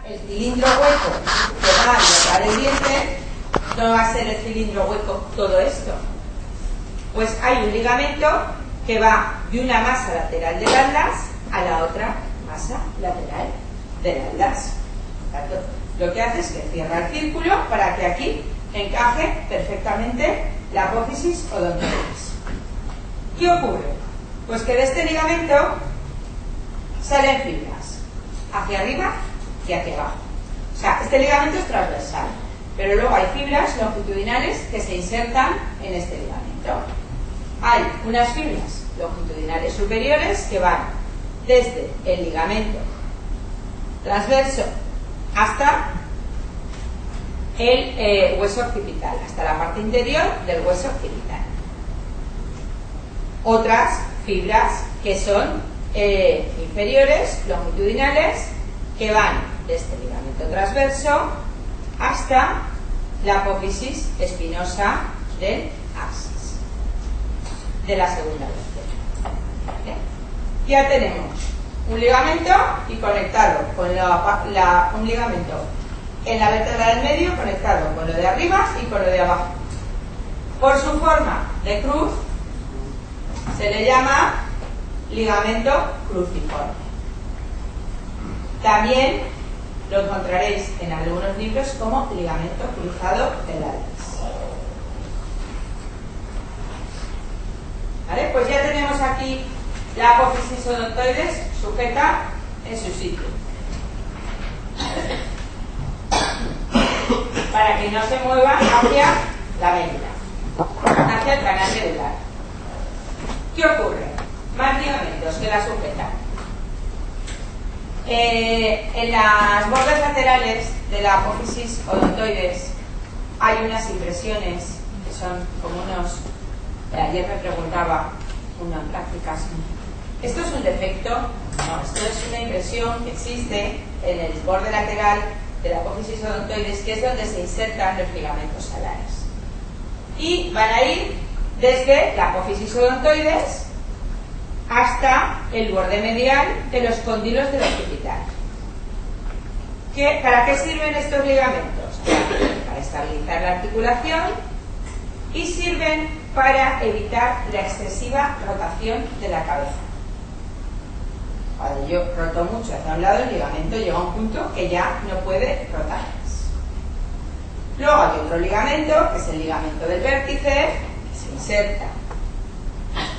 el cilindro hueco que va a llevar el diente, no va a ser el cilindro hueco todo esto. Pues hay un ligamento que va de una masa lateral del atlas a la otra masa lateral del atlas. Lo que hace es que cierra el círculo para que aquí encaje perfectamente la apófisis odontoides. ¿Qué ocurre? Pues que de este ligamento salen fibras hacia arriba y hacia abajo. O sea, este ligamento es transversal, pero luego hay fibras longitudinales que se insertan en este ligamento. Hay unas fibras longitudinales superiores que van desde el ligamento transverso hasta el hueso occipital, hasta la parte interior del hueso occipital. Otras fibras que son inferiores, longitudinales, que van desde el ligamento transverso hasta la apófisis espinosa del axis de la segunda vértebra. ¿Vale? Ya tenemos un ligamento y conectado con un ligamento en la vértebra del medio conectado con lo de arriba y con lo de abajo. Por su forma de cruz se le llama ligamento cruciforme. También lo encontraréis en algunos libros como ligamento cruzado del atlas. ¿Vale? Pues ya tenemos aquí la apófisis odontoides sujeta en su sitio. Para que no se mueva hacia la médula, hacia el canal medular. ¿Qué ocurre? Más ligamentos que la sujetan. En las bordes laterales de la apófisis odontoides hay unas impresiones que son como unos... Ayer me preguntaba una en prácticas, ¿esto es un defecto? No, esto es una impresión que existe en el borde lateral de la apófisis odontoides, que es donde se insertan los ligamentos salares. Y van a ir desde la apófisis odontoides hasta el borde medial de los cóndilos del occipital. ¿Para qué sirven estos ligamentos? Para estabilizar la articulación y sirven para evitar la excesiva rotación de la cabeza. Cuando yo roto mucho hacia un lado, el ligamento llega a un punto que ya no puede rotar más. Luego hay otro ligamento, que es el ligamento del vértice, que se inserta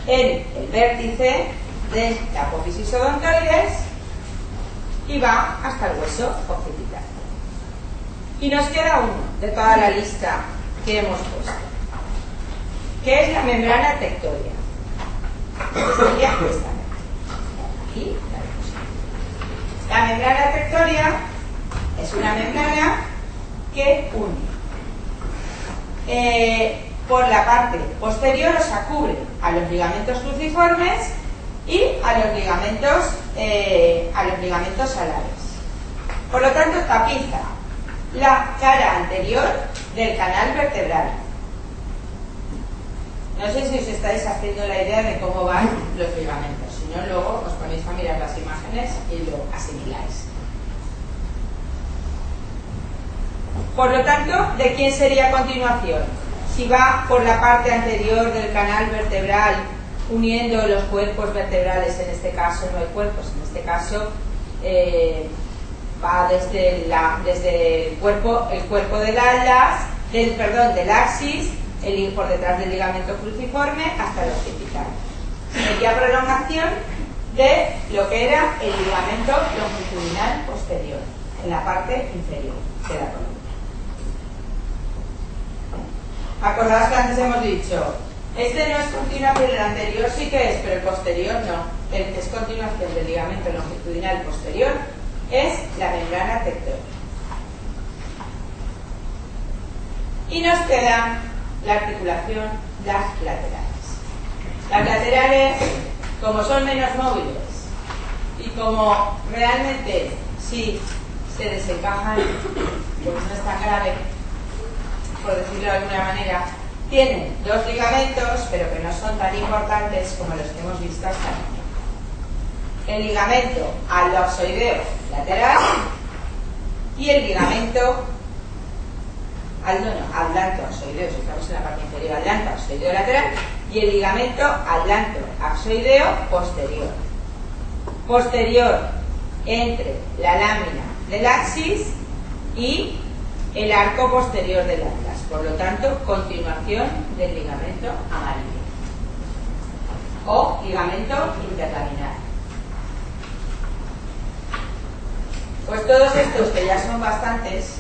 en el vértice de la apófisis odontoides y va hasta el hueso occipital. Y nos queda uno de toda la lista que hemos puesto, que es la membrana tectoria. Sería esta. Aquí la membrana tectoria es una membrana que une por la parte posterior, o sea, cubre a los ligamentos cruciformes y a los ligamentos alares. Por lo tanto, tapiza la cara anterior del canal vertebral. No sé si os estáis haciendo la idea de cómo van los ligamentos. Si no, luego os ponéis a mirar las imágenes y lo asimiláis. Por lo tanto, ¿de quién sería a continuación? Si va por la parte anterior del canal vertebral, uniendo los cuerpos vertebrales, en este caso no hay cuerpos, en este caso va desde el cuerpo del atlas, del axis, por detrás del ligamento cruciforme hasta el occipital. Sería prolongación de lo que era el ligamento longitudinal posterior, en la parte inferior de la columna. Acordaos que antes hemos dicho, este no es continuación del anterior, sí que es, pero el posterior no. El que es continuación del ligamento longitudinal posterior es la membrana tectórica. Y nos queda la articulación, las laterales. Las laterales, como son menos móviles y como realmente si se desencajan, pues no es tan grave, por decirlo de alguna manera, tienen dos ligamentos, pero que no son tan importantes como los que hemos visto hasta ahora. El ligamento aloxoideo lateral y el ligamento atlanto-axoideo, si estamos en la parte inferior, atlanto-axoideo lateral, y el ligamento atlanto-axoideo posterior. Posterior entre la lámina del axis y el arco posterior del atlas, por lo tanto, continuación del ligamento amarillo o ligamento interlaminar. Pues todos estos, que ya son bastantes,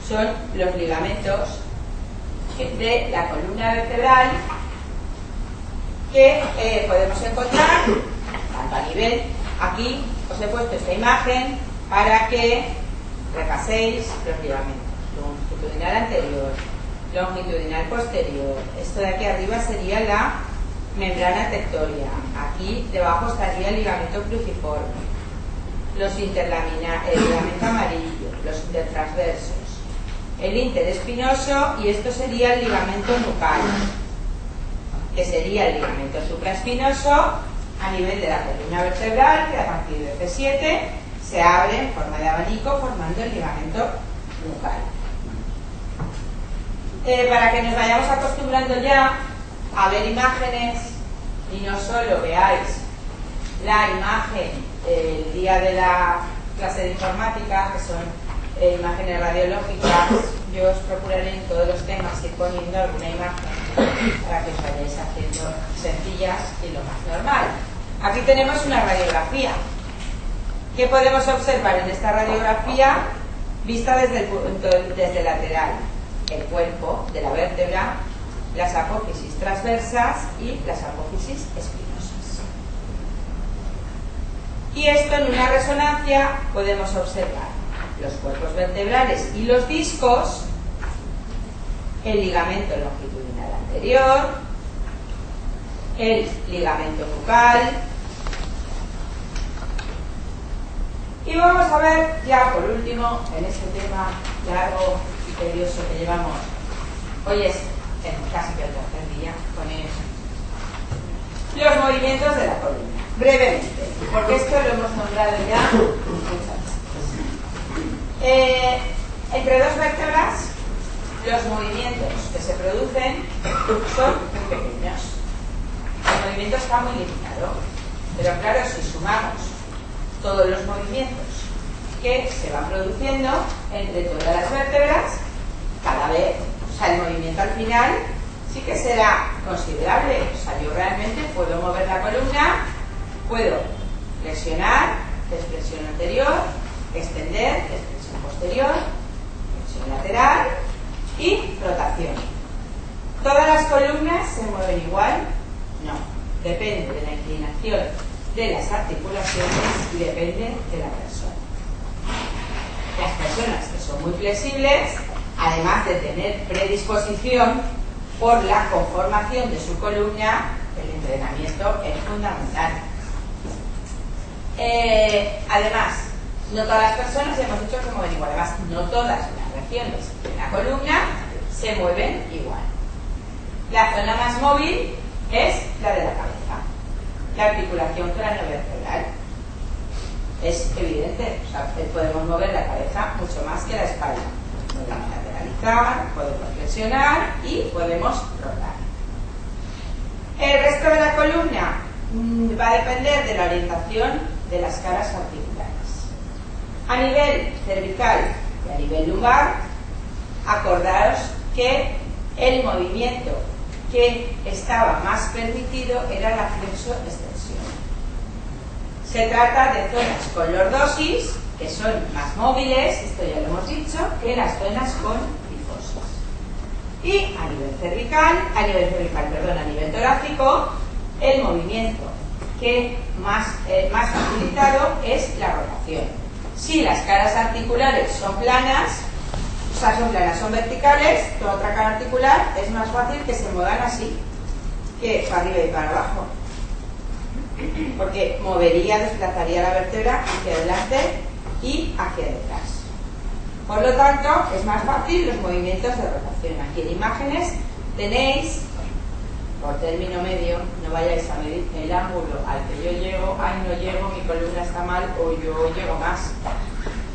son los ligamentos de la columna vertebral que podemos encontrar tanto a nivel. Aquí os he puesto esta imagen para que repaséis los ligamentos: longitudinal anterior, longitudinal posterior. Esto de aquí arriba sería la membrana tectoria, aquí debajo estaría el ligamento cruciforme, los interlaminar, el ligamento amarillo, los intertransversos, el interespinoso, y esto sería el ligamento nucal, que sería el ligamento supraespinoso a nivel de la columna vertebral, que a partir de C7 se abre en forma de abanico formando el ligamento nucal. Para que nos vayamos acostumbrando ya a ver imágenes y no solo veáis la imagen el día de la clase de informática, que son imágenes radiológicas, yo os procuraré en todos los temas ir poniendo alguna imagen para que os vayáis haciendo sencillas y lo más normal. Aquí tenemos una radiografía. ¿Qué podemos observar en esta radiografía vista desde lateral? El cuerpo de la vértebra, las apófisis transversas y las apófisis espinosas. Y esto en una resonancia podemos observar los cuerpos vertebrales y los discos, el ligamento longitudinal anterior, el ligamento nucal, y vamos a ver ya por último en este tema largo y tedioso que llevamos. Hoy es casi que el tercer día con los movimientos de la columna. Brevemente, porque esto lo hemos nombrado ya muchas veces. Entre dos vértebras, los movimientos que se producen son muy pequeños. El movimiento está muy limitado, pero claro, si sumamos todos los movimientos que se van produciendo entre todas las vértebras, cada vez, o sea, el movimiento al final sí que será considerable. O sea, yo realmente puedo mover la columna, puedo flexionar, extensión anterior, extender, extensión posterior, flexión lateral y rotación. ¿Todas las columnas se mueven igual? No. Depende de la inclinación de las articulaciones y depende de la persona. Las personas que son muy flexibles, además de tener predisposición por la conformación de su columna, el entrenamiento es fundamental. Además, no todas las personas, hemos dicho que se mueven igual. Además, no todas las regiones de la columna se mueven igual. La zona más móvil es la de la cabeza, la articulación craneovertebral. Es evidente, o sea, podemos mover la cabeza mucho más que la espalda. Podemos lateralizar, podemos flexionar y podemos rotar. El resto de la columna va a depender de la orientación de las caras articulares. A nivel cervical y a nivel lumbar, acordaos que el movimiento que estaba más permitido era la flexo-extensión. Se trata de zonas con lordosis, que son más móviles, esto ya lo hemos dicho, que las zonas con lifosis. Y a nivel torácico, el movimiento que más facilitado es la rotación. Si las caras articulares son planas, son verticales, toda otra cara articular es más fácil que se muevan así, que para arriba y para abajo, porque desplazaría la vértebra hacia adelante y hacia detrás. Por lo tanto, es más fácil los movimientos de rotación. Aquí en imágenes tenéis, por término medio, no vayáis a medir el ángulo al que yo llego, no llego, mi columna está mal o yo llego más.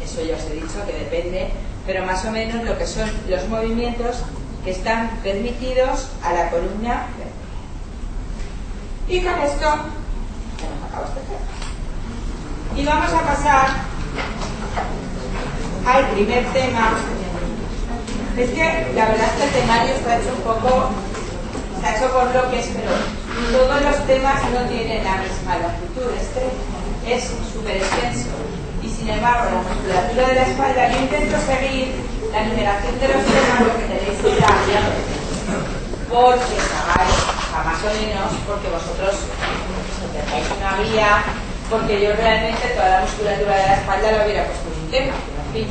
eso ya os he dicho que depende, pero más o menos lo que son los movimientos que están permitidos a la columna vertebral. Y con esto hemos acabado este tema. Y vamos a pasar al primer tema. Es que la verdad es que el temario está hecho un poco, está hecho por bloques, pero todos los temas no tienen la misma longitud. Este es súper extenso y sin embargo la musculatura de la espalda, yo intento seguir la numeración de los temas, lo que tenéis que ir cambiando, porque hagáis a más o menos, porque vosotros tengáis una guía, porque yo realmente toda la musculatura de la espalda la hubiera puesto en un tema, pero en fin,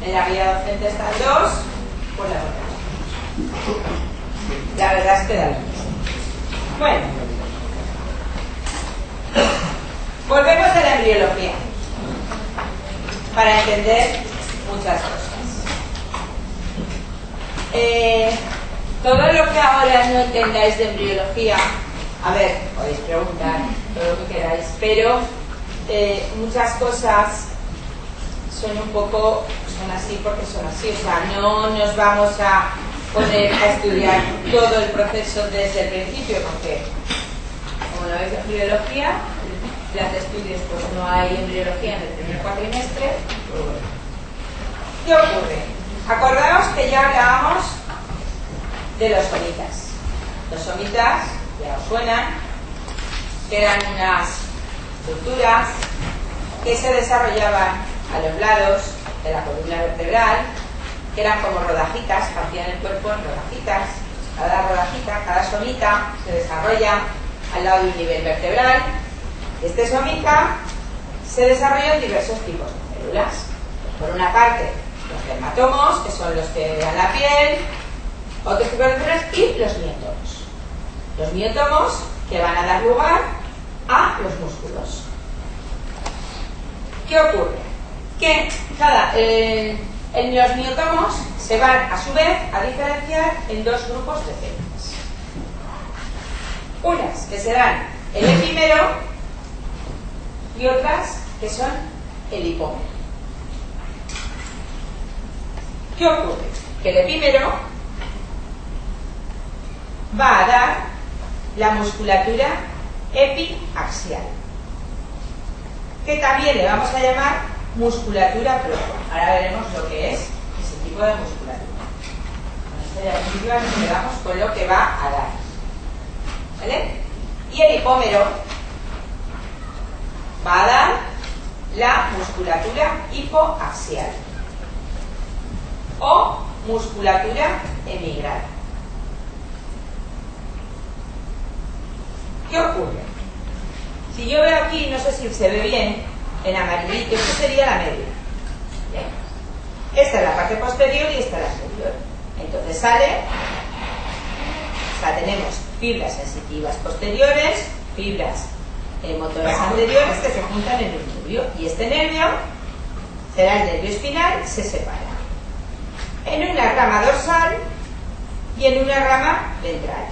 en la guía docente están dos, pues la otra. La verdad es que da lo mismo. Bueno, volvemos a la embriología para entender muchas cosas. Todo lo que ahora no entendáis de embriología, a ver, podéis preguntar todo lo que queráis, pero muchas cosas son un poco, son así porque son así, o sea, no nos vamos a poner a estudiar todo el proceso desde el principio, porque como no veis embriología, plan de estudios, pues no hay embriología en el primer cuatrimestre. ¿Qué ocurre? Acordaos que ya hablábamos de los somitas. Los somitas, ya os suenan, que eran unas estructuras que se desarrollaban a los lados de la columna vertebral, que eran como rodajitas, partían el cuerpo en rodajitas. Cada rodajita, cada somita se desarrolla al lado de un nivel vertebral. Este somita se desarrolla en diversos tipos de células. Por una parte, los dermatomos, que son los que dan la piel, otros tipos de células, y los miotomos. Los miotomos que van a dar lugar a los músculos. ¿Qué ocurre? Que los miotomos se van a su vez a diferenciar en dos grupos de células. Unas que serán el epímero y otras que son el hipómero. ¿Qué ocurre? Que el epímero va a dar la musculatura epiaxial, que también le vamos a llamar musculatura propia. Ahora veremos lo que es ese tipo de musculatura. En esta diapositiva nos quedamos con lo que va a dar. ¿Vale? Y el hipómero va a dar la musculatura hipoaxial o musculatura emigrada. ¿Qué ocurre? Si yo veo aquí, no sé si se ve bien, en amarillito, esto sería la médula. Bien. Esta es la parte posterior y esta es la superior. Entonces sale, o sea, tenemos fibras sensitivas posteriores, fibras motoras anteriores que se juntan en un nervio, y este nervio será el nervio espinal, se separa en una rama dorsal y en una rama ventral.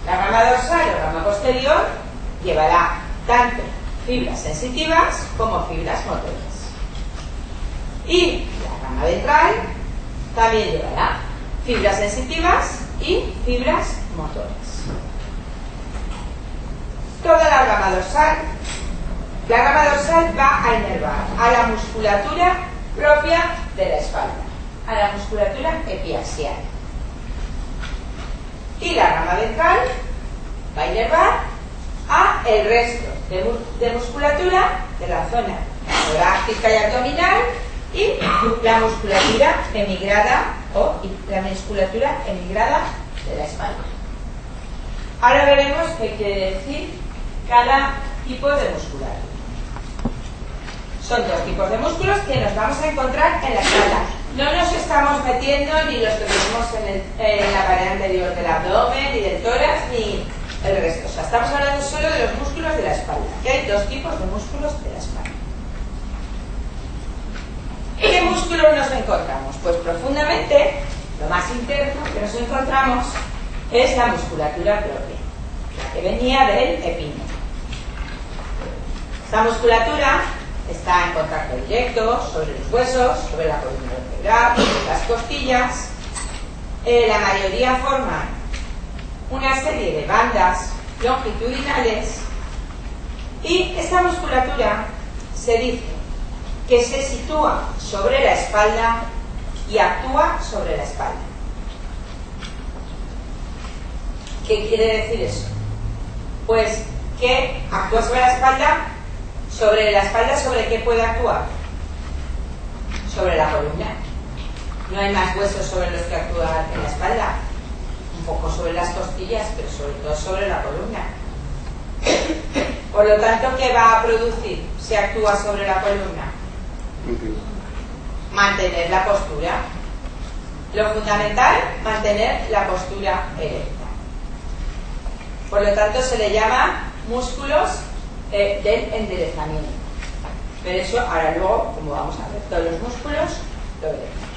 La rama dorsal o rama posterior llevará tanto fibras sensitivas como fibras motoras, y la rama ventral también llevará fibras sensitivas y fibras motoras. Toda la rama dorsal va a inervar a la musculatura propia de la espalda, a la musculatura epiaxial, y la rama ventral va a inervar a el resto de musculatura de la zona torácica y abdominal y la musculatura emigrada o la musculatura emigrada de la espalda. Ahora veremos qué quiere decir cada tipo de musculatura. Son dos tipos de músculos que nos vamos a encontrar en la espalda. No nos estamos metiendo ni los que tenemos en la pared anterior del abdomen, ni del tórax, ni el resto. O sea, estamos hablando solo de los músculos de la espalda, que hay dos tipos de músculos de la espalda. ¿Qué músculos nos encontramos? Pues profundamente, lo más interno que nos encontramos es la musculatura propia, la que venía del epímero. Esta musculatura está en contacto directo sobre los huesos, sobre la columna vertebral, las costillas. La mayoría forman una serie de bandas longitudinales y esta musculatura se dice que se sitúa sobre la espalda y actúa sobre la espalda. ¿Qué quiere decir eso? Pues que actúa sobre la espalda. ¿Sobre qué puede actuar? Sobre la columna. No hay más huesos sobre los que actúa en la espalda. Un poco sobre las costillas, pero sobre todo sobre la columna. Por lo tanto, ¿qué va a producir si actúa sobre la columna? Mantener la postura. Lo fundamental, mantener la postura erecta. Por lo tanto, se le llama músculos del enderezamiento. Pero eso, ahora luego, como vamos a ver todos los músculos, lo veremos.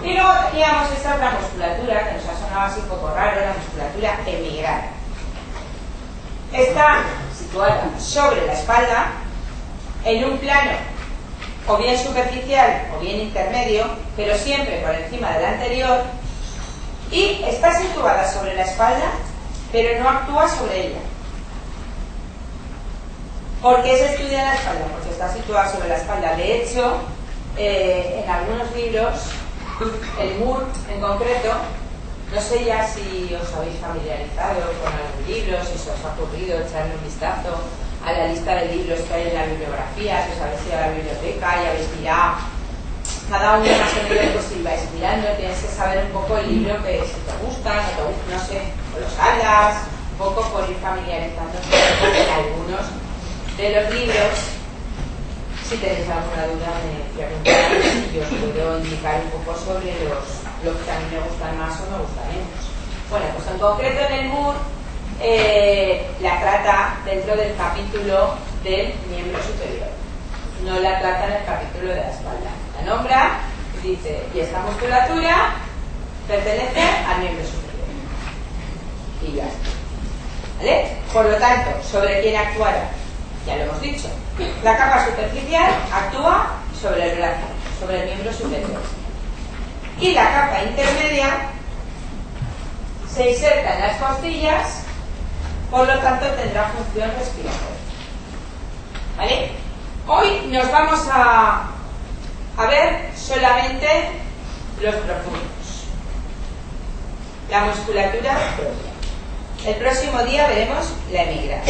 Y luego teníamos esta otra musculatura, que nos ha sonado así un poco raro, la musculatura emigrada. Está situada sobre la espalda, en un plano o bien superficial o bien intermedio, pero siempre por encima del anterior, y está situada sobre la espalda, pero no actúa sobre ella. ¿Por qué se estudia la espalda? Porque está situada sobre la espalda. De hecho, en algunos libros, el Moore en concreto, no sé ya si os habéis familiarizado con algún libro, si se os ha ocurrido echarle un vistazo a la lista de libros que hay en la bibliografía, si os habéis ido a la biblioteca y habéis mirado cada uno más o menos, pues si vais mirando, tienes que saber un poco el libro que si te gusta, no te gusta, no sé, o los hablas, un poco por ir familiarizándote con algunos de los libros. Si tenéis alguna duda me preguntáis y yo os puedo indicar un poco sobre lo que a mí me gustan más o me gustan menos. Bueno, pues en concreto en el Moore la trata dentro del capítulo del miembro superior, no la trata en el capítulo de la espalda. La nombra, dice, y esta musculatura pertenece al miembro superior. Y ya está. ¿Vale? Por lo tanto, ¿sobre quién actuará? Ya lo hemos dicho. La capa superficial actúa sobre el brazo, sobre el miembro superior. Y la capa intermedia se inserta en las costillas, por lo tanto tendrá función respiratoria. ¿Vale? Hoy nos vamos a ver solamente los profundos, la musculatura propia. El próximo día veremos la emigrada.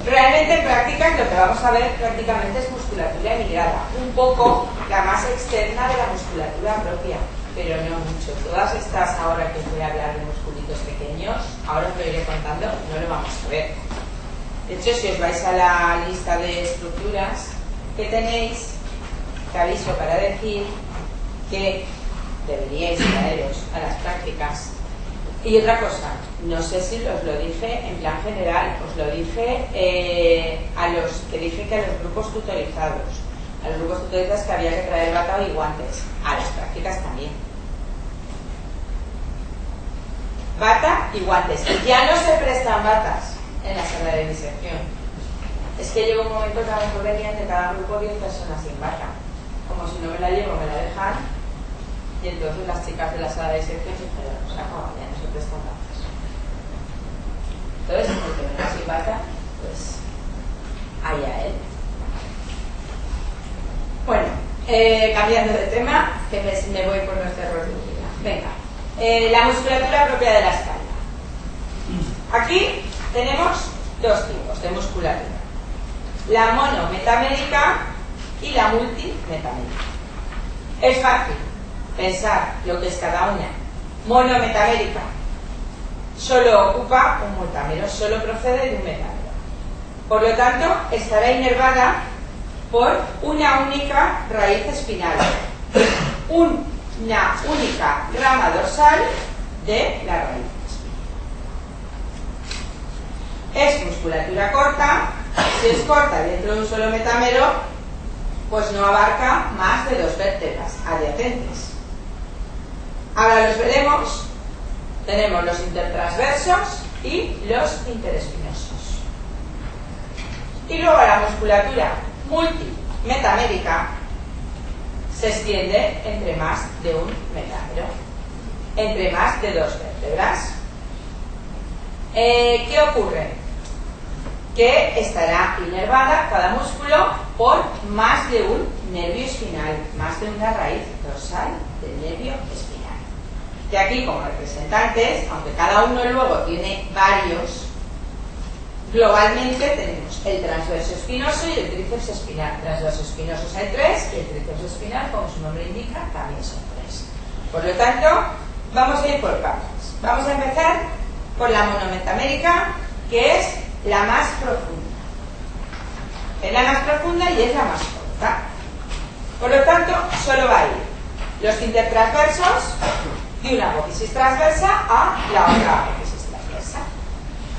Realmente en prácticas lo que vamos a ver prácticamente es musculatura emigrada, un poco la más externa de la musculatura propia, pero no mucho. Todas estas, ahora que os voy a hablar de musculitos pequeños, ahora os lo iré contando, no lo vamos a ver. De hecho, si os vais a la lista de estructuras que tenéis, te aviso para decir que deberíais traeros a las prácticas. Y otra cosa, no sé si os lo dije en plan general, os lo dije a los grupos tutorizados, a los grupos tutorizados que había que traer bata y guantes, a las prácticas también. Bata y guantes. Ya no se prestan batas en la sala de disección. Es que llega un momento que a lo mejor venían de cada grupo 10 personas sin bata. Como si no me la llevo, me la dejan. Y entonces las chicas de la sala de disección se dijeron, pues acaba, ya no se prestan batas. Entonces, el que venga sin bata, pues allá él. Bueno, cambiando de tema, que me voy por nuestra rodilla. Venga, la musculatura propia de la espalda. Aquí tenemos dos tipos de musculatura: la monometamédica y la multimetamédica. Es fácil pensar lo que es cada una. Monometamédica solo ocupa un metámero, solo procede de un metámero. Por lo tanto, estará inervada por una única raíz espinal, una única rama dorsal de la raíz espinal. Es musculatura corta. Si es corta dentro de un solo metámero, pues no abarca más de 2 vértebras adyacentes. Ahora los veremos. Tenemos los intertransversos y los interespinosos. Y luego la musculatura multimetamédica se extiende entre más de un metámero, entre más de dos vértebras. ¿Qué ocurre? Que estará inervada cada músculo por más de un nervio espinal, más de una raíz dorsal del nervio espinal. Y aquí, como representantes, aunque cada uno luego tiene varios, globalmente tenemos el transverso espinoso y el tríceps espinal. Transverso espinosos hay 3 y el tríceps espinal, como su nombre indica, también son 3. Por lo tanto, vamos a ir por partes. Vamos a empezar por la monometamédica, que es la más profunda. Es la más profunda y es la más corta. Por lo tanto, solo va a ir los intertransversos de una apófisis transversa a la otra apófisis transversa,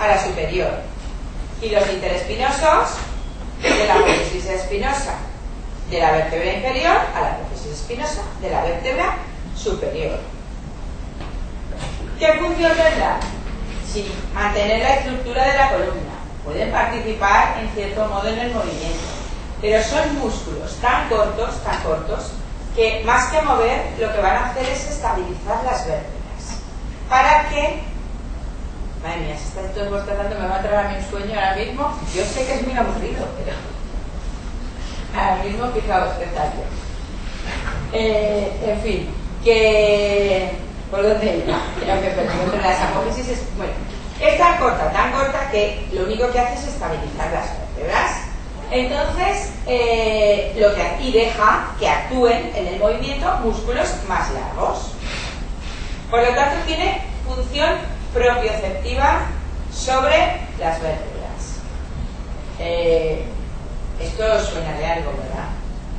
a la superior. Y los interespinosos de la apófisis espinosa de la vértebra inferior a la apófisis espinosa de la vértebra superior. ¿Qué función tendrá? Sí, mantener la estructura de la columna. Pueden participar en cierto modo en el movimiento, pero son músculos tan cortos, que más que mover, lo que van a hacer es estabilizar las vértebras. Para que... Madre mía, si estáis todos bostezando, me va a traer a mí un sueño ahora mismo. Yo sé que es muy aburrido, pero... ahora mismo quizá bostezar yo. En fin, que... ¿por dónde iba? Creo que entre las apófisis es... Bueno, es tan corta que lo único que hace es estabilizar las vértebras. Entonces, y deja que actúen en el movimiento músculos más largos. Por lo tanto, tiene función propioceptiva sobre las vértebras. Esto os suena de algo, ¿verdad?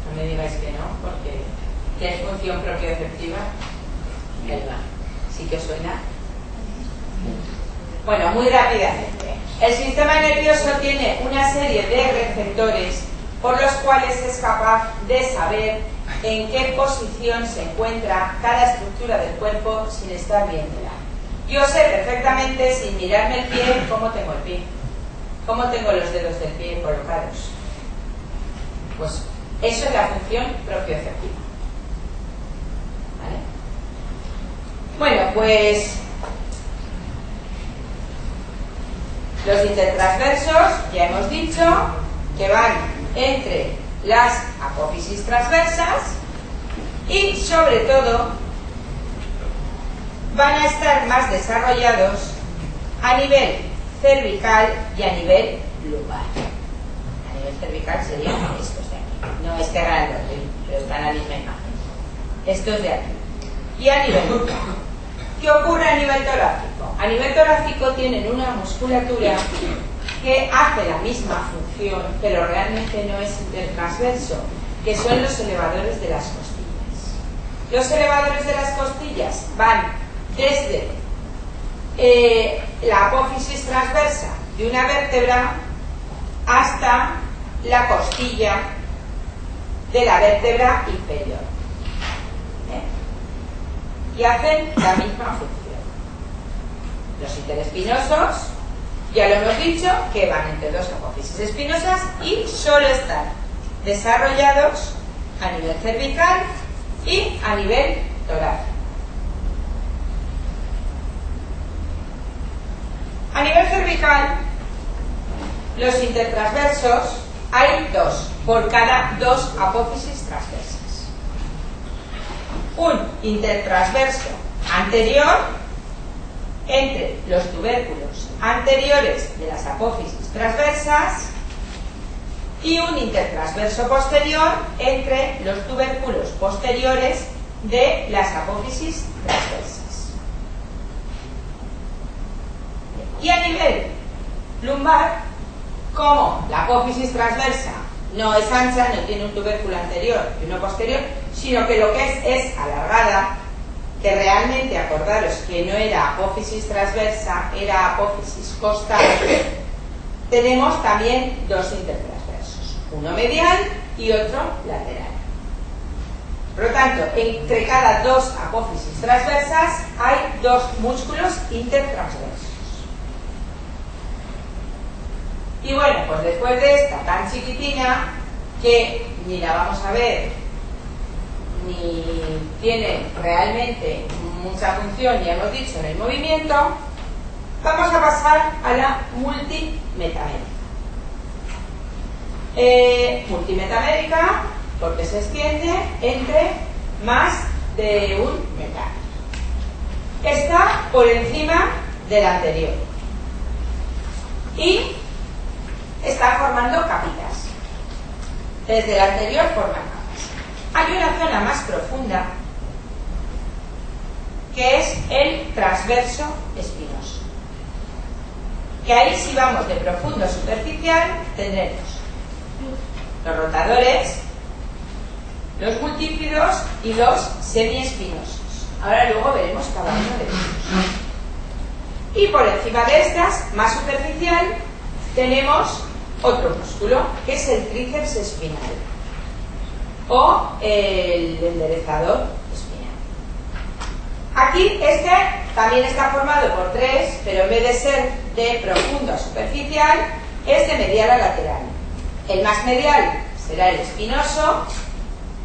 No me digáis que no, porque ¿qué es función propioceptiva? ¿Sí que os suena? Bueno, muy rápidamente. El sistema nervioso tiene una serie de receptores por los cuales es capaz de saber en qué posición se encuentra cada estructura del cuerpo sin estar viéndola. Yo sé perfectamente, sin mirarme el pie, cómo tengo el pie, cómo tengo los dedos del pie colocados. Pues eso es la función propioceptiva. ¿Vale? Bueno, pues los intertransversos, ya hemos dicho, que van entre las apófisis transversas y, sobre todo, van a estar más desarrollados a nivel cervical y a nivel lumbar. A nivel cervical serían estos de aquí. No este grandote, pero están en la misma imagen. Estos de aquí. Y a nivel lumbar. ¿Qué ocurre a nivel torácico? A nivel torácico tienen una musculatura que hace la misma función, pero realmente no es intertransverso, que son los elevadores de las costillas. Los elevadores de las costillas van desde la apófisis transversa de una vértebra hasta la costilla de la vértebra inferior. Y hacen la misma función. Los interespinosos, ya lo hemos dicho, que van entre dos apófisis espinosas y solo están desarrollados a nivel cervical y a nivel torácico. A nivel cervical, los intertransversos hay 2 por cada 2 apófisis transversas. Un intertransverso anterior entre los tubérculos anteriores de las apófisis transversas y un intertransverso posterior entre los tubérculos posteriores de las apófisis transversas. Y a nivel lumbar, como la apófisis transversa no es ancha, no tiene un tubérculo anterior y uno posterior, sino que lo que es alargada, que realmente, acordaros que no era apófisis transversa, era apófisis costal, tenemos también 2 intertransversos, uno medial y otro lateral. Por lo tanto, entre cada 2 apófisis transversas hay 2 músculos intertransversos. Y bueno, pues después de esta tan chiquitina, que ni la vamos a ver, ni tiene realmente mucha función, ya hemos dicho, en el movimiento, vamos a pasar a la multimetamérica. Multimetamérica, porque se extiende entre más de un metal. Está por encima del anterior y está formando capitas. Desde el anterior forman capas. Hay una zona más profunda que es el transverso espinoso, que ahí, si vamos de profundo a superficial, tendremos los rotadores, los multífidos y los semiespinosos. Ahora luego veremos cada uno de ellos. Y por encima de estas, más superficial, tenemos otro músculo, que es el tríceps espinal o el enderezador espinal. Aquí este también está formado por tres, pero en vez de ser de profundo a superficial, es de medial a lateral. El más medial será el espinoso,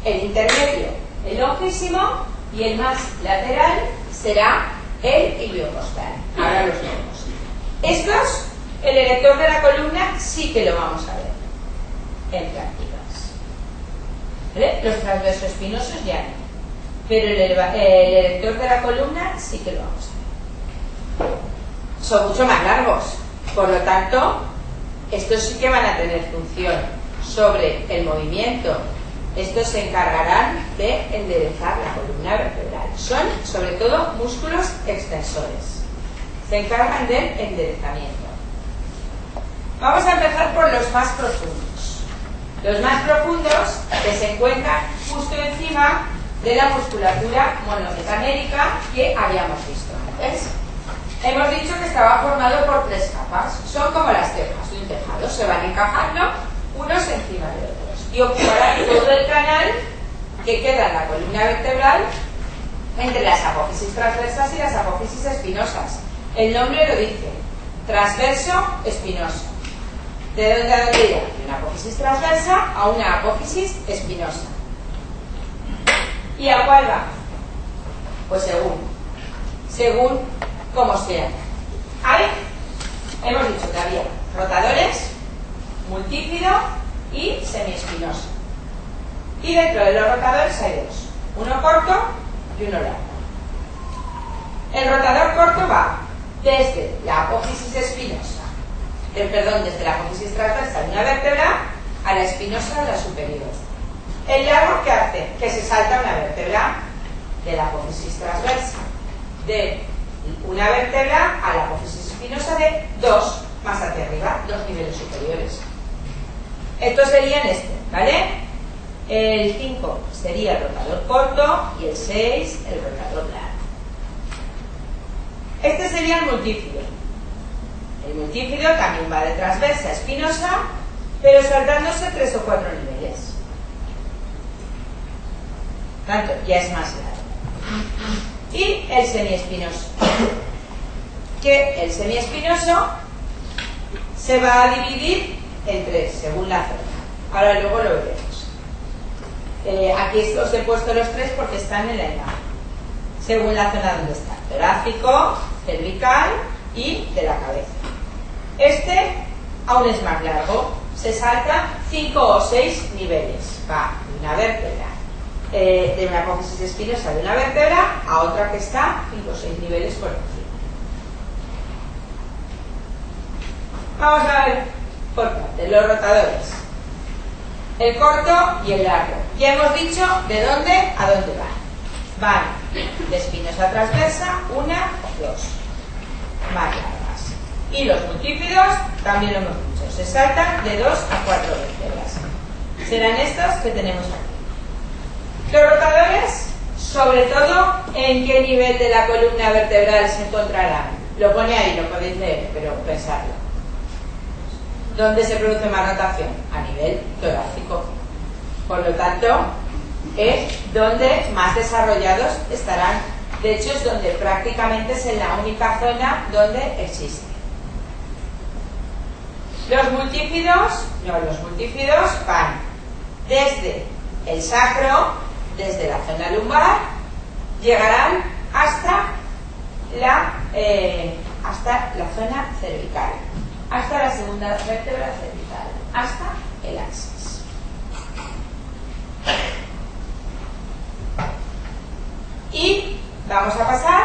el intermedio el longísimo y el más lateral será el iliocostal. Ahora los vemos. Estos, el erector de la columna sí que lo vamos a ver en prácticas. ¿Vale? Los transversos espinosos ya no. Pero el erector de la columna sí que lo vamos a ver. Son mucho más largos. Por lo tanto, estos sí que van a tener función sobre el movimiento. Estos se encargarán de enderezar la columna vertebral. Son, sobre todo, músculos extensores. Se encargan del enderezamiento. Vamos a empezar por los más profundos. Los más profundos que se encuentran justo encima de la musculatura monometamérica que habíamos visto antes. Hemos dicho que estaba formado por tres capas. Son como las cejas de un tejado. Se van encajando unos encima de otros y ocuparán todo el canal que queda en la columna vertebral entre las apófisis transversas y las apófisis espinosas. El nombre lo dice, transverso espinoso. ¿De dónde a dónde irá? De una apófisis transversa a una apófisis espinosa. ¿Y a cuál va? Pues según cómo sea. Ahí hemos dicho que había rotadores, multífido y semiespinoso. Y dentro de los rotadores hay dos, uno corto y uno largo. El rotador corto va desde la apófisis espinosa, desde la apófisis transversa de una vértebra a la espinosa de la superior. El largo, ¿qué hace? Que se salta una vértebra de la apófisis transversa, de una vértebra a la apófisis espinosa de dos más hacia arriba, dos niveles superiores. Estos serían ¿vale? El 5 sería el rotador corto y el 6 el rotador largo. Este sería el multífido. El multífido también va de transversa a espinosa, pero saltándose 3 o 4 niveles. Tanto, ya es más largo. Y el semiespinoso. Que el semiespinoso se va a dividir en tres, según la zona. Ahora luego lo veremos. Aquí os he puesto los tres porque están en la imagen. Según la zona donde está. Torácico, cervical y de la cabeza. Este aún es más largo. Se salta 5 o 6 niveles. Va de una vértebra, de una apófisis espinosa de una vértebra a otra que está 5 o 6 niveles por encima. Vamos a ver por partes, los rotadores. El corto y el largo. Ya hemos dicho de dónde a dónde van. Van de espinosa transversa, una o dos. Más largas. Y los multífidos, también lo hemos dicho, se saltan de 2 a 4 vértebras. Serán estos que tenemos aquí. Los rotadores, sobre todo, ¿en qué nivel de la columna vertebral se encontrarán? Lo pone ahí, lo podéis leer, pero pensarlo. ¿Dónde se produce más rotación? A nivel torácico. Por lo tanto, es donde más desarrollados estarán. De hecho, es donde prácticamente es la única zona donde existe. Los multífidos van desde el sacro, desde la zona lumbar, llegarán hasta la zona cervical, hasta la segunda vértebra cervical, hasta el axis. Y vamos a pasar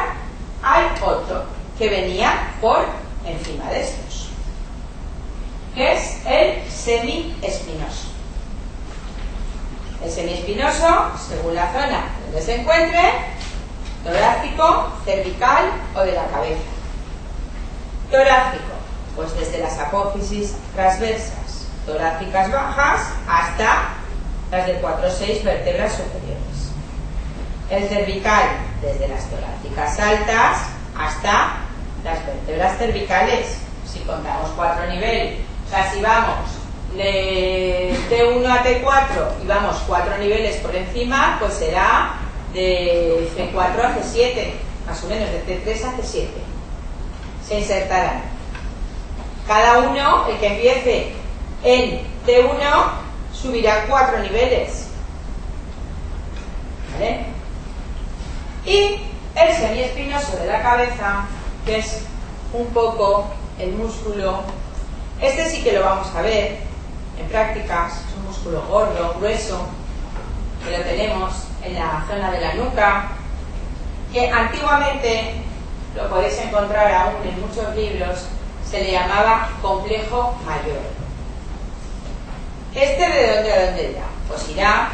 al otro que venía por encima de estos, que es el semiespinoso. El semiespinoso, según la zona donde se encuentre, torácico, cervical o de la cabeza. Torácico, pues desde las apófisis transversas torácicas bajas hasta las de 4 o 6 vértebras superiores. El cervical, desde las torácicas altas hasta las vértebras cervicales, si contamos 4 niveles. O sea, si vamos de T1 a T4 y vamos 4 niveles por encima, pues será de C4 a C7, más o menos de T3 a C7. Se insertarán. Cada uno, el que empiece en T1, subirá 4 niveles. ¿Vale? Y el semiespinoso de la cabeza, que es un poco el músculo, este sí que lo vamos a ver en prácticas, es un músculo gordo, grueso, que lo tenemos en la zona de la nuca, que antiguamente, lo podéis encontrar aún en muchos libros, se le llamaba complejo mayor. ¿Este de dónde a dónde irá? Pues irá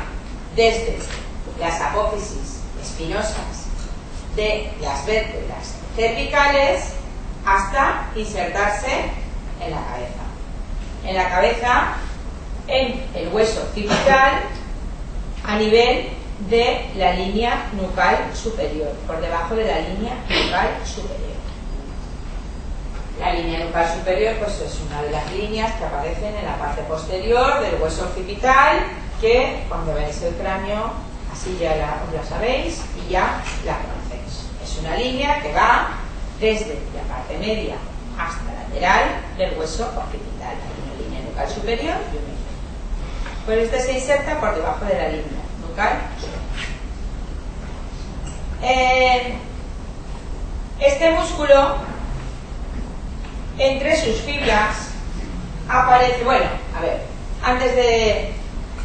desde las apófisis espinosas de las vértebras cervicales hasta insertarse en la cabeza. En la cabeza, en el hueso occipital, a nivel de la línea nucal superior, por debajo de la línea nucal superior. La línea nucal superior, pues es una de las líneas que aparecen en la parte posterior del hueso occipital, que cuando veáis el cráneo, así ya os la sabéis y ya la conocéis. Es una línea que va desde la parte media hasta lateral del hueso occipital. Hay una línea nucal superior y una inferior. Pues este se inserta por debajo de la línea nucal superior. Este músculo, entre sus fibras, aparece... Bueno, a ver, antes de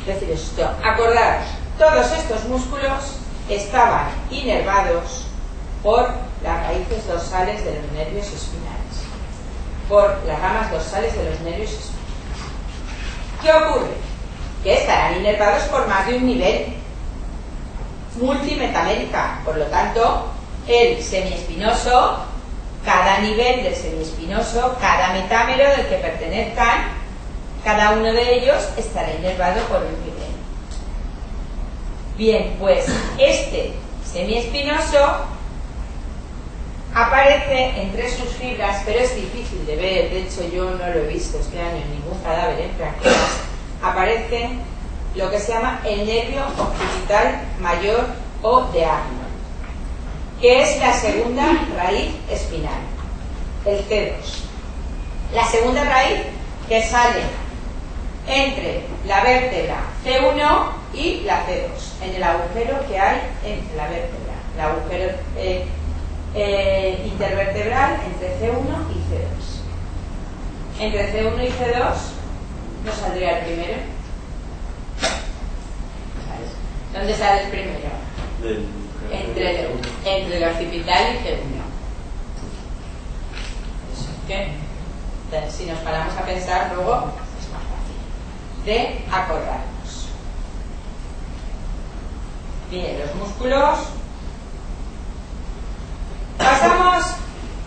decir esto, acordaros, todos estos músculos estaban inervados por las raíces dorsales de los nervios espinales, por las ramas dorsales de los nervios espinales. ¿Qué ocurre? Que estarán inervados por más de un nivel, multimetamélica. Por lo tanto, el semiespinoso, cada nivel del semiespinoso, cada metámero del que pertenezcan, cada uno de ellos estará inervado por un nivel. Bien, pues este semiespinoso aparece entre sus fibras, pero es difícil de ver. De hecho, yo no lo he visto este año en ningún cadáver en prácticas. Aparece lo que se llama el nervio occipital mayor o de Arnold, que es la segunda raíz espinal, el C2. La segunda raíz que sale entre la vértebra C1 y la C2, en el agujero que hay entre la vértebra, el agujero intervertebral entre C1 y C2. Entre C1 y C2 no saldría el primero. ¿Dónde sale el primero? Entre el occipital y C1. Eso es que, si nos paramos a pensar luego, es más fácil de acordarnos. Bien, los músculos. Pasamos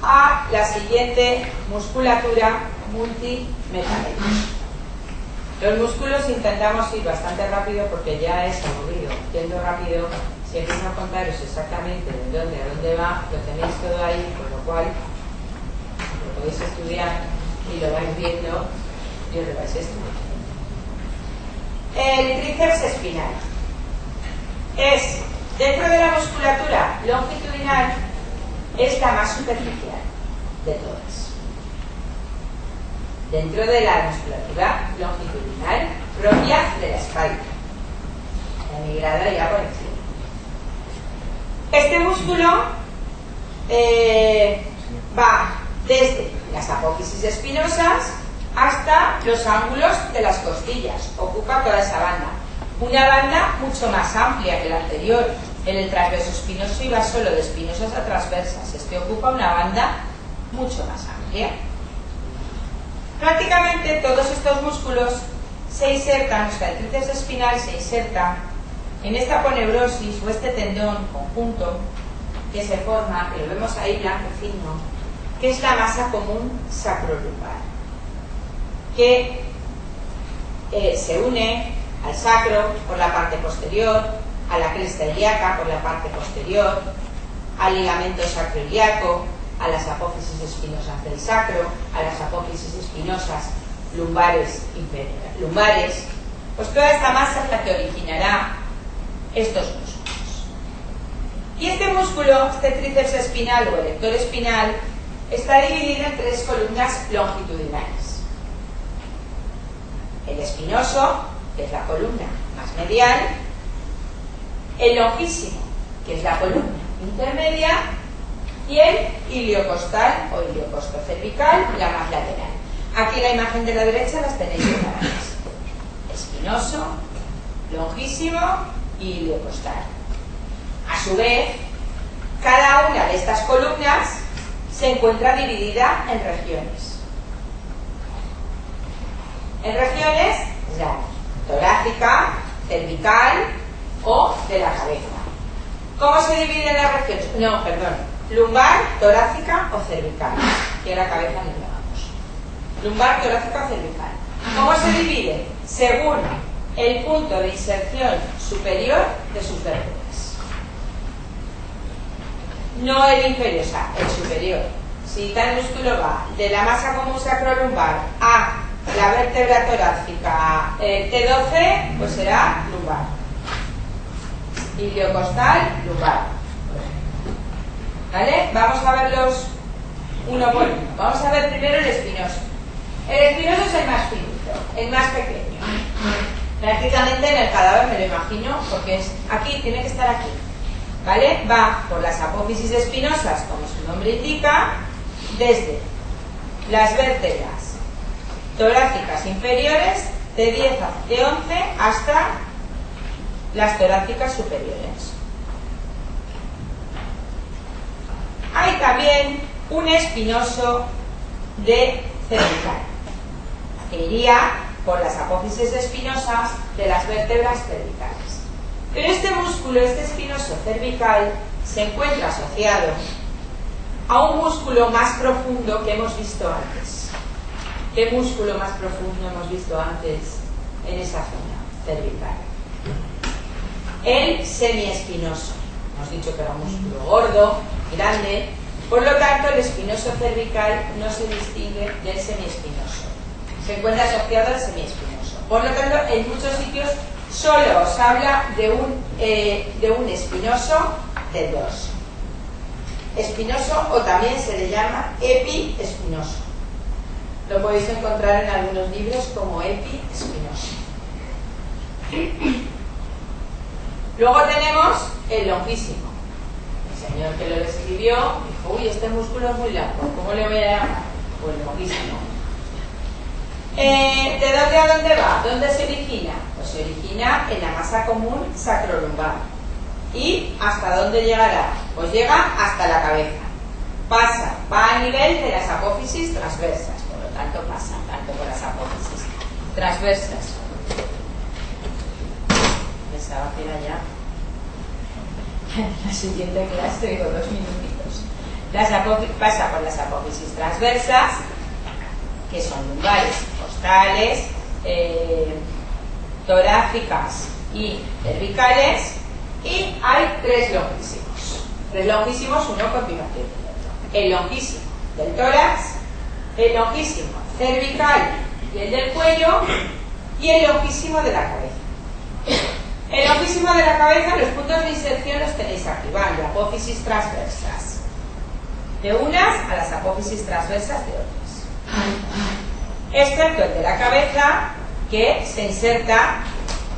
a la siguiente musculatura multimetálica. Los músculos intentamos ir bastante rápido porque ya es aburrido. Yendo rápido, si empiezo a contaros exactamente de dónde a dónde va, lo tenéis todo ahí, con lo cual lo podéis estudiar y lo vais viendo y os lo vais estudiando. El tríceps espinal es, dentro de la musculatura longitudinal, es la más superficial de todas. dentro de la musculatura longitudinal propia de la espalda. He migrado ya por encima. Este músculo va desde las apófisis espinosas hasta los ángulos de las costillas. Ocupa toda esa banda. Una banda mucho más amplia que la anterior. En el transverso espinoso iba solo de espinosas a transversas. Este ocupa una banda mucho más amplia. Prácticamente todos estos músculos se insertan, o sea, el tríceps espinal se inserta en esta aponeurosis o este tendón conjunto que se forma, que lo vemos ahí blanco fino, que es la masa común sacrolumbar, que se une al sacro por la parte posterior, a la cresta ilíaca por la parte posterior, al ligamento sacroiliaco, a las apófisis espinosas del sacro, a las apófisis espinosas lumbares, pues toda esta masa es la que originará estos músculos. Y este músculo, este tríceps espinal o erector espinal, está dividido en 3 columnas longitudinales. El espinoso, que es la columna más medial, el longísimo, que es la columna intermedia, y el iliocostal o iliocostocervical, la más lateral. Aquí en la imagen de la derecha las tenéis separadas: espinoso, longísimo y iliocostal. A su vez, cada una de estas columnas se encuentra dividida en regiones. En regiones, ya torácica, cervical o de la cabeza. ¿Cómo se dividen las regiones? No, perdón. Lumbar, torácica o cervical. Y a la cabeza no llegamos. Lumbar, torácica o cervical. ¿Cómo se divide? Según el punto de inserción superior de sus vértebras. No el inferior, o sea, el superior. Si tal músculo va de la masa común sacrolumbar a la vértebra torácica T12, pues será lumbar. Iliocostal, lumbar. ¿Vale? Vamos a verlos uno por uno. Vamos a ver primero el espinoso. El espinoso es el más finito, el más pequeño. Prácticamente en el cadáver me lo imagino, porque es aquí, tiene que estar aquí. ¿Vale? Va por las apófisis espinosas, como su nombre indica, desde las vértebras torácicas inferiores de 10 a de 11 hasta las torácicas superiores. Hay también un espinoso de cervical, que iría por las apófisis espinosas de las vértebras cervicales. Pero este músculo, este espinoso cervical, se encuentra asociado a un músculo más profundo que hemos visto antes. ¿Qué músculo más profundo hemos visto antes en esa zona cervical? El semiespinoso. Hemos dicho que era un músculo gordo, grande. Por lo tanto, el espinoso cervical no se distingue del semiespinoso. Se encuentra asociado al semiespinoso. Por lo tanto, en muchos sitios solo os habla de un espinoso de 2. Espinoso, o también se le llama epiespinoso. Lo podéis encontrar en algunos libros como epiespinoso. Luego tenemos el longísimo. El señor que lo describió dijo: uy, este músculo es muy largo, ¿cómo le voy a llamar? Pues longísimo. ¿De dónde a dónde va? ¿Dónde se origina? Pues se origina en la masa común sacrolumbar. ¿Y hasta dónde llegará? Pues llega hasta la cabeza. Va a nivel de las apófisis transversas, por lo tanto pasa tanto por las apófisis transversas. Pensaba que era ya la siguiente clase, digo 2 minutitos. Pasa por las apófisis transversas, que son lumbares, costales, torácicas y cervicales, y hay 3 longísimos. 3 longísimos, uno a continuación del otro. El longísimo del tórax, el longísimo cervical y el del cuello, y el longísimo de la cabeza. El longísimo de la cabeza, los puntos de inserción los tenéis aquí, van de apófisis transversas de unas a las apófisis transversas de otras. excepto el de la cabeza, que se inserta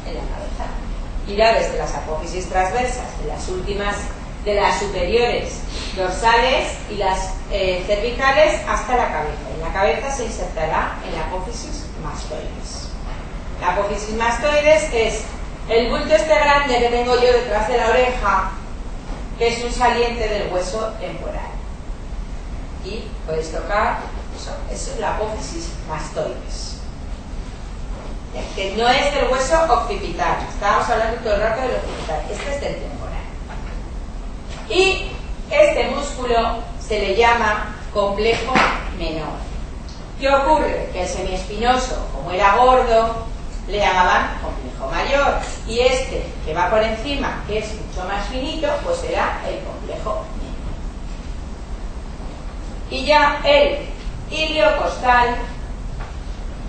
en la cabeza. Irá desde las apófisis transversas de las superiores dorsales y las cervicales hasta la cabeza. En la cabeza se insertará en la apófisis mastoides. La apófisis mastoides es el bulto este grande que tengo yo detrás de la oreja, que es un saliente del hueso temporal. Y podéis tocar, eso es la apófisis mastoides, que no es del hueso occipital. Estábamos hablando todo el rato del occipital, este es del temporal. Y este músculo se le llama complejo menor. ¿Qué ocurre? Que el semiespinoso, como era gordo, le llamaban complejo mayor, y este que va por encima, que es mucho más finito, pues será el complejo menor. Y ya el iliocostal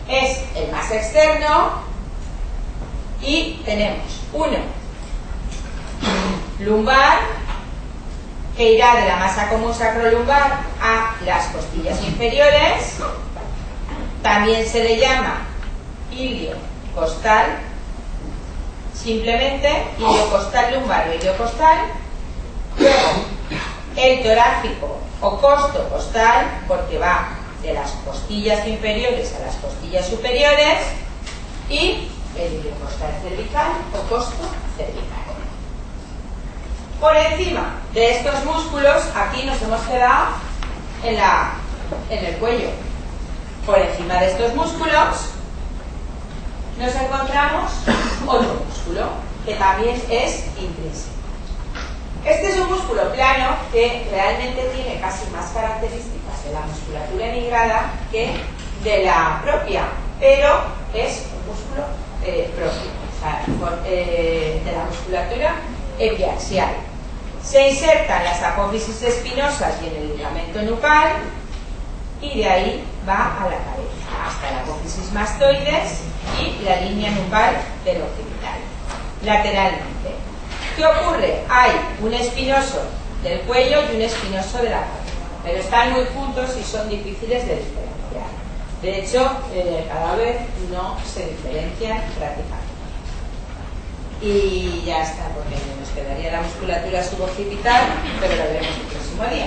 es el más externo, y tenemos uno lumbar, que irá de la masa común sacrolumbar a las costillas inferiores. También se le llama iliocostal, simplemente iliocostal lumbar o iliocostal. Luego el torácico o costocostal, porque va de las costillas inferiores a las costillas superiores. Y el iliocostal cervical o costo cervical. Por encima de estos músculos, aquí nos hemos quedado en el cuello. Por encima de estos músculos nos encontramos otro músculo que también es intrínseco. Este es un músculo plano que realmente tiene casi más características de la musculatura nigrada que de la propia, pero es un músculo propio, o sea, de la musculatura epiaxial. Se insertan las apófisis espinosas y en el ligamento nucal, y de ahí va a la cabeza, hasta la apófisis mastoides y la línea nucal del occipital, lateralmente. ¿Qué ocurre? Hay un espinoso del cuello y un espinoso de la cabeza, pero están muy juntos y son difíciles de diferenciar. De hecho, cada vez no se diferencian prácticamente. Y ya está, porque nos quedaría la musculatura suboccipital, pero lo veremos el próximo día.